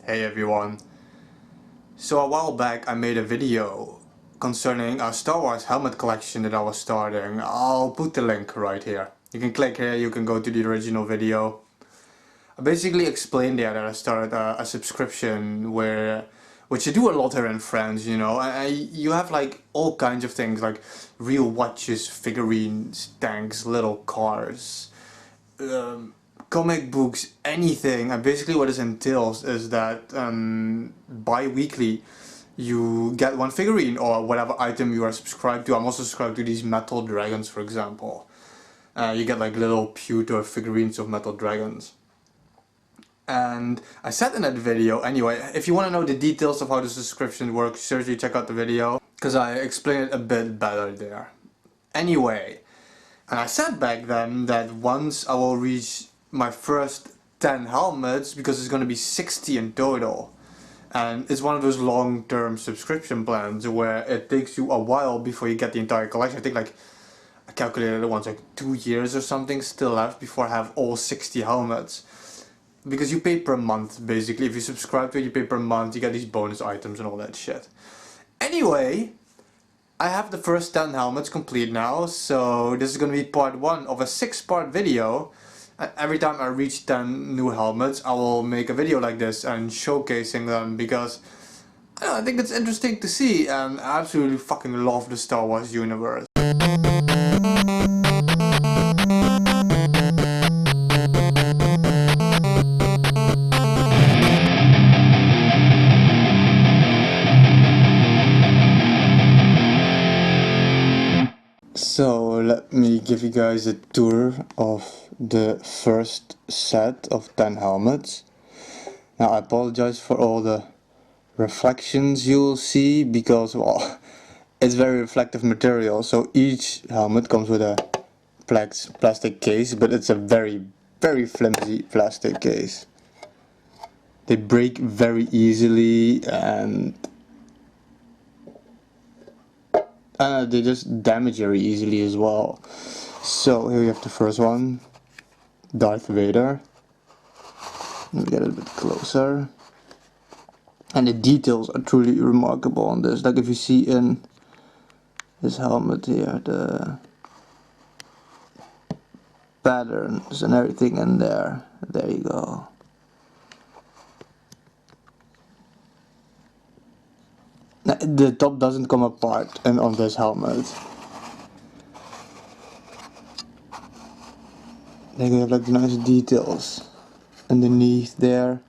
Hey everyone. So a while back I made a video concerning a Star Wars helmet collection that I was starting. I'll put the link right here. You can click here, you can go to the original video. I basically explained there that I started a subscription which you do a lot here in France, you know. You have like all kinds of things like real watches, figurines, tanks, little cars. Comic books, anything. And basically what this entails is that bi-weekly you get one figurine or whatever item you are subscribed to. I'm also subscribed to these metal dragons, for example. You get like little pewter figurines of metal dragons. And I said in that video, anyway, if you want to know the details of how the subscription works, seriously check out the video, because I explain it a bit better there. Anyway, and I said back then that once I will reach my first 10 helmets, because it's going to be 60 in total, and it's one of those long-term subscription plans where it takes you a while before you get the entire collection. I think like I calculated it once, like 2 years or something still left before I have all 60 helmets. Because you pay per month, basically. If you subscribe to it, you pay per month, you get these bonus items and all that shit. Anyway, I have the first 10 helmets complete now, so this is gonna be part 1 of a 6-part video. Every time I reach 10 new helmets, I will make a video like this and showcasing them, because I think it's interesting to see, and I absolutely fucking love the Star Wars universe. So let me give you guys a tour of the first set of 10 helmets. Now I apologize for all the reflections you'll see, because well, it's very reflective material. So each helmet comes with a plastic case, but it's a very flimsy plastic case. They break very easily, and they just damage very easily as well. So here we have the first one, Darth Vader. Let me get a bit closer. And the details are truly remarkable on this. Like if you see in this helmet here, the patterns and everything in there. There you go. The top doesn't come apart on this helmet. Then you have like the nice details underneath there.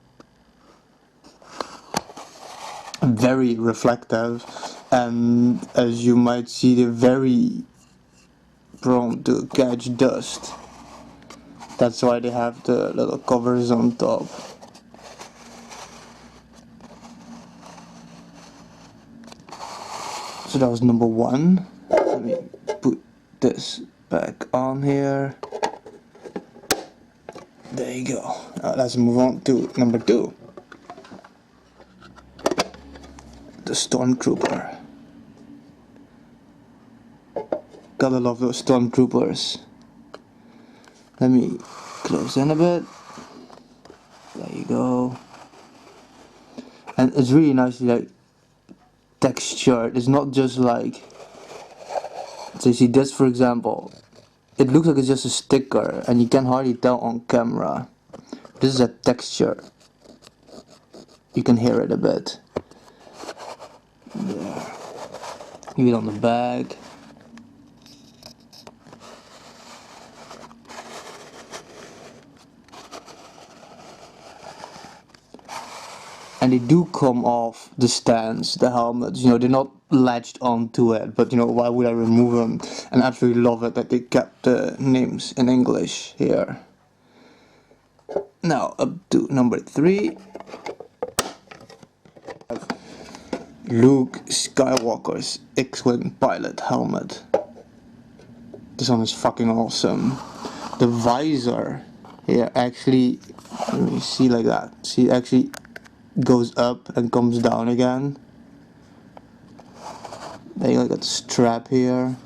Very reflective, and as you might see, they're very prone to catch dust. That's why they have the little covers on top. So that was number 1. Let me put this back on here. There you go. Now let's move on to number 2. The Stormtrooper. Gotta love those Stormtroopers. Let me close in a bit. There you go. And it's really nicely like textured. It's not just like, so you see this for example, it looks like it's just a sticker and you can hardly tell on camera. This is a texture. You can hear it a bit. There. Even on the back. And they do come off the stands, the helmets, you know, they're not latched onto it, but you know, why would I remove them? And I absolutely love it that they kept the names in English here. Now up to number 3. Luke Skywalker's X-Wing pilot helmet. This one is fucking awesome. The visor here actually, let me see like that, see, actually goes up and comes down again. Then you got the strap here.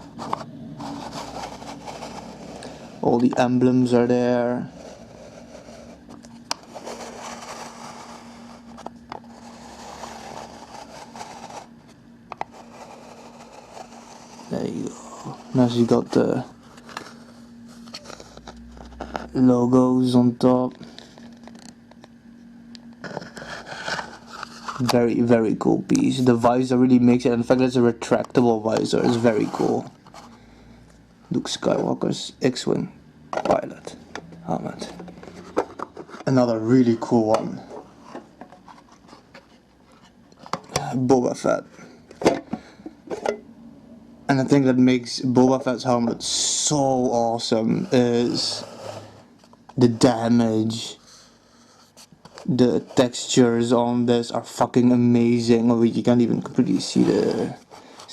All the emblems are there. There you go. Now you got the logos on top. Very, very cool piece. The visor really makes it. In fact, it's a retractable visor. It's very cool. Luke Skywalker's X-Wing pilot helmet. Another really cool one. Boba Fett. And the thing that makes Boba Fett's helmet so awesome is the damage. The textures on this are fucking amazing. Oh, you can't even completely see the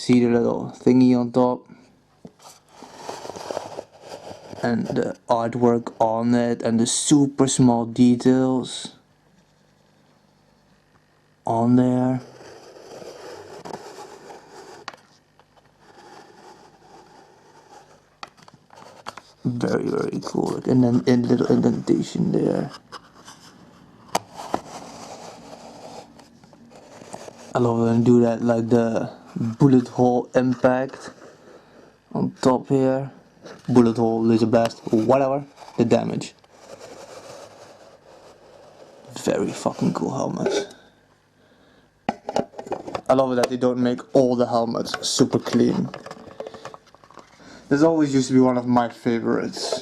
little thingy on top. And the artwork on it and the super small details on there. Very, very cool. And then a little indentation there. I love when they do that, like the bullet hole impact on top here. Bullet hole, laser blast, whatever, the damage. Very fucking cool helmets. I love it that they don't make all the helmets super clean. This always used to be one of my favorites.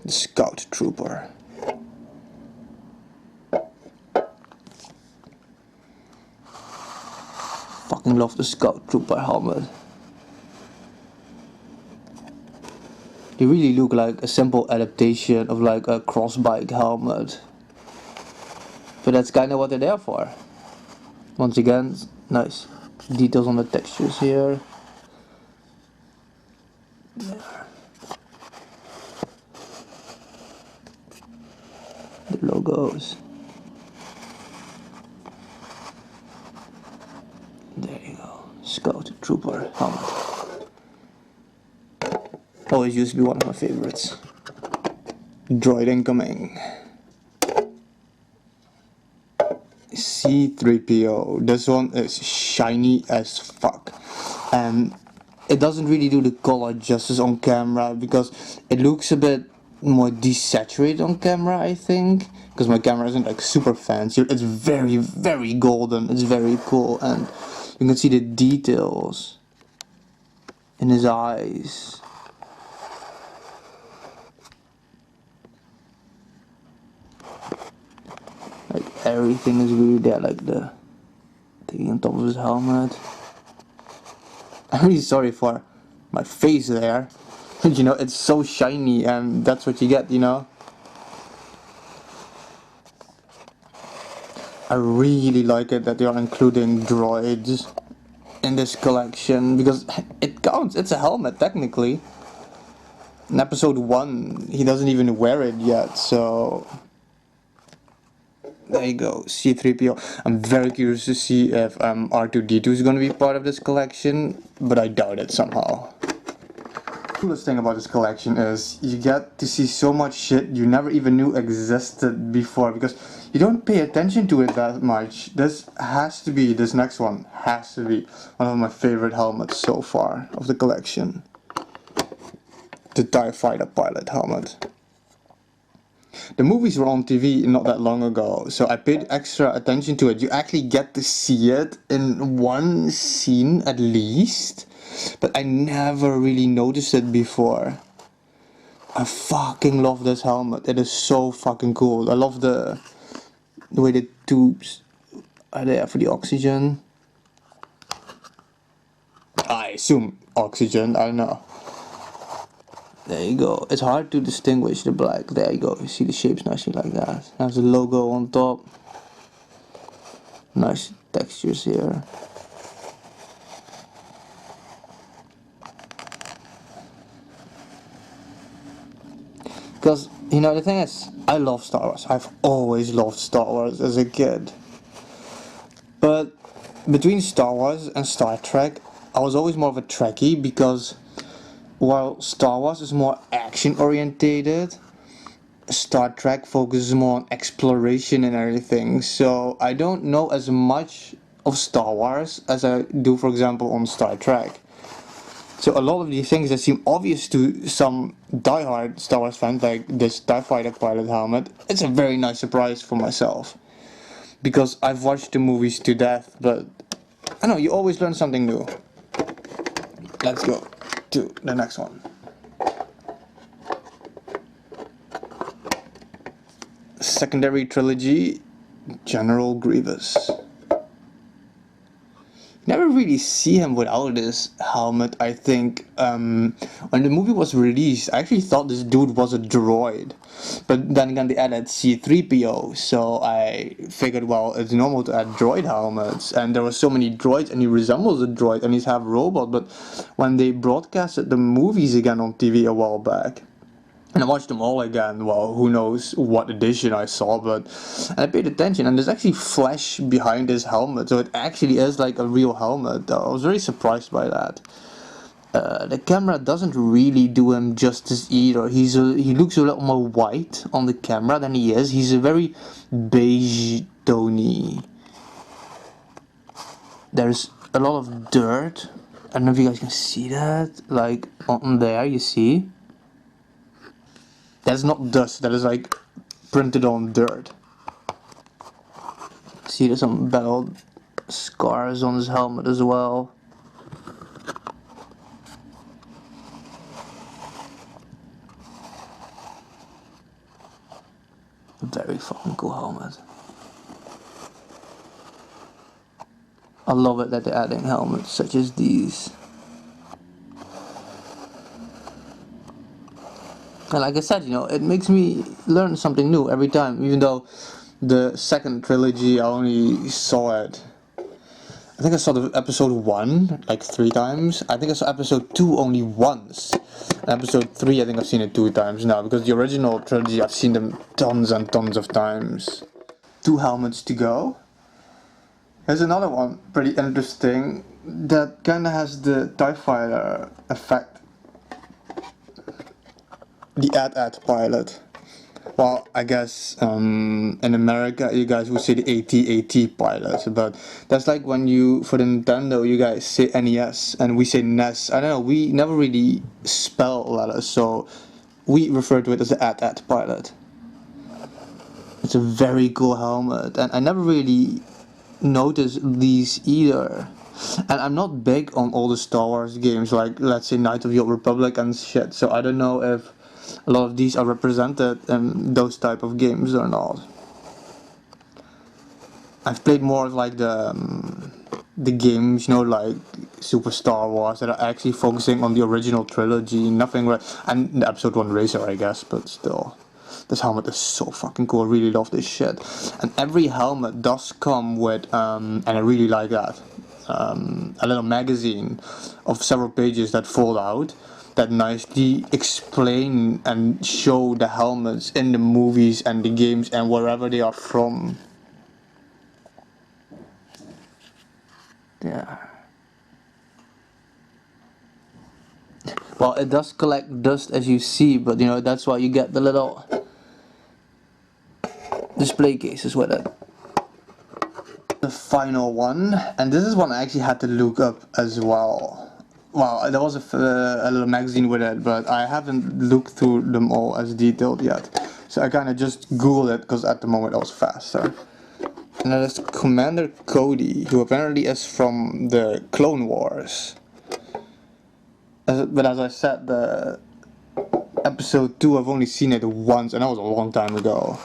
The Scout Trooper. Fucking love the Scout Trooper helmet. They really look like a simple adaptation of like a crossbike helmet. But that's kinda what they're there for. Once again, nice details on the textures here. There. The logos. There you go. Scout Trooper helmet. Always used to be one of my favorites. Droid incoming. C-3PO. This one is shiny as fuck. And it doesn't really do the color justice on camera because it looks a bit more desaturated on camera, I think. Because my camera isn't like super fancy. It's very, very golden. It's very cool. And you can see the details in his eyes. Like everything is really there, like the thing on top of his helmet. I'm really sorry for my face there. You know, it's so shiny and that's what you get, you know. I really like it that they are including droids in this collection because it counts, it's a helmet technically. In episode 1, he doesn't even wear it yet, so there you go, C-3PO. I'm very curious to see if R2-D2 is going to be part of this collection, but I doubt it somehow. The coolest thing about this collection is you get to see so much shit you never even knew existed before because you don't pay attention to it that much. This next one has to be one of my favorite helmets so far of the collection. The TIE Fighter pilot helmet. The movies were on TV not that long ago, so I paid extra attention to it. You actually get to see it in one scene at least, but I never really noticed it before. I fucking love this helmet. It is so fucking cool. I love the way the tubes are there for the oxygen. I assume oxygen, I don't know. There you go. It's hard to distinguish the black. There you go. You see the shapes nicely like that. There's the logo on top. Nice textures here. Because, you know, the thing is, I love Star Wars. I've always loved Star Wars as a kid. But between Star Wars and Star Trek, I was always more of a Trekkie because while Star Wars is more action orientated, Star Trek focuses more on exploration and everything. So I don't know as much of Star Wars as I do, for example, on Star Trek. So a lot of these things that seem obvious to some diehard Star Wars fans, like this TIE Fighter pilot helmet, it's a very nice surprise for myself. Because I've watched the movies to death, but I know, you always learn something new. Let's go to the next one. Secondary trilogy, General Grievous. Never really see him without this helmet. I think when the movie was released, I actually thought this dude was a droid, but then again they added C-3PO, so I figured, well, it's normal to add droid helmets, and there were so many droids and he resembles a droid and he's half robot. But when they broadcasted the movies again on TV a while back, and I watched them all again, well, who knows what edition I saw, but I paid attention, and there's actually flesh behind this helmet, so it actually is like a real helmet. I was very surprised by that. The camera doesn't really do him justice either. He looks a lot more white on the camera than he is. He's a very beige tony. There's a lot of dirt. I don't know if you guys can see that, like on there, you see. That's not dust, that is like printed on dirt. See, there's some battle scars on his helmet as well. Very fucking cool helmet. I love it that they're adding helmets such as these. And like I said, you know, it makes me learn something new every time, even though the second trilogy I only saw it. I think I saw the episode 1 like 3 times. I think I saw episode 2 only once. And episode 3 I think I've seen it 2 times now, because the original trilogy I've seen them tons and tons of times. 2 helmets to go. Here's another one, pretty interesting, that kinda has the TIE Fighter effect. The AT-AT pilot. Well, I guess in America you guys would say the AT-AT pilot, but that's like when you, for the Nintendo, you guys say NES and we say NES. I don't know, we never really spell letters, so we refer to it as the AT-AT pilot. It's a very cool helmet, and I never really noticed these either. And I'm not big on all the Star Wars games, like let's say Knights of the Old Republic and shit, so I don't know if a lot of these are represented in those type of games or not. I've played more of like the games, you know, like Super Star Wars, that are actually focusing on the original trilogy, and the episode 1 racer, I guess, but still. This helmet is so fucking cool, I really love this shit. And every helmet does come with, and I really like that, a little magazine of several pages that fold out, that nicely explain and show the helmets in the movies and the games and wherever they are from. Yeah. Well, it does collect dust as you see, but you know, that's why you get the little display cases with it. The final one, and this is one I actually had to look up as well. Well, there was a little magazine with it, but I haven't looked through them all as detailed yet. So I kind of just Googled it, because at the moment I was faster. And that is Commander Cody, who apparently is from the Clone Wars. But as I said, the episode 2 I've only seen it once, and that was a long time ago.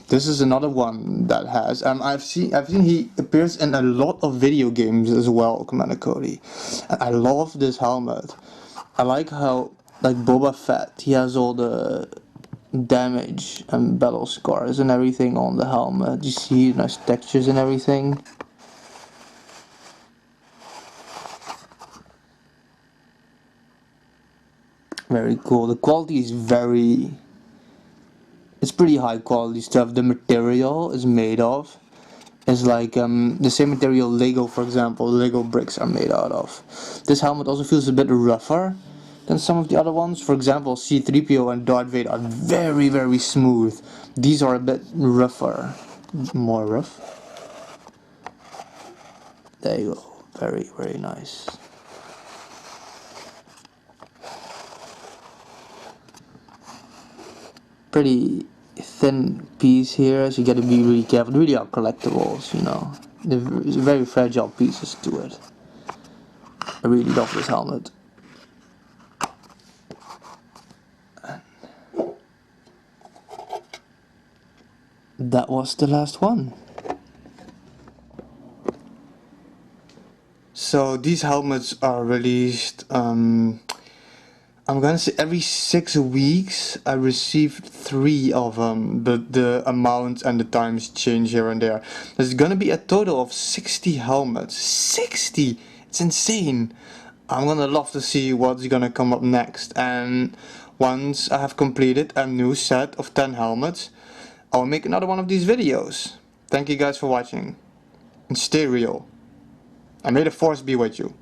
This is another one that has, I've seen he appears in a lot of video games as well, Commander Cody. And I love this helmet. I like how, like Boba Fett, he has all the damage and battle scars and everything on the helmet. You see nice textures and everything. Very cool. The quality is it's pretty high quality stuff. The material is made of is like the same material Lego, for example, Lego bricks are made out of. This helmet also feels a bit rougher than some of the other ones. For example, C-3PO and Darth Vader are very, very smooth. These are a bit rougher. More rough. There you go. Very, very nice. Pretty thin piece here, so you gotta be really careful. They really are collectibles, you know. They're very fragile pieces to it. I really love this helmet. That was the last one. So these helmets are released, I'm gonna say every 6 weeks. I received 3 of them, but the amounts and the times change here and there. There's gonna be a total of 60 helmets. 60! It's insane! I'm gonna love to see what's gonna come up next, and once I have completed a new set of 10 helmets, I'll make another one of these videos. Thank you guys for watching, and stay real, and may the force be with you.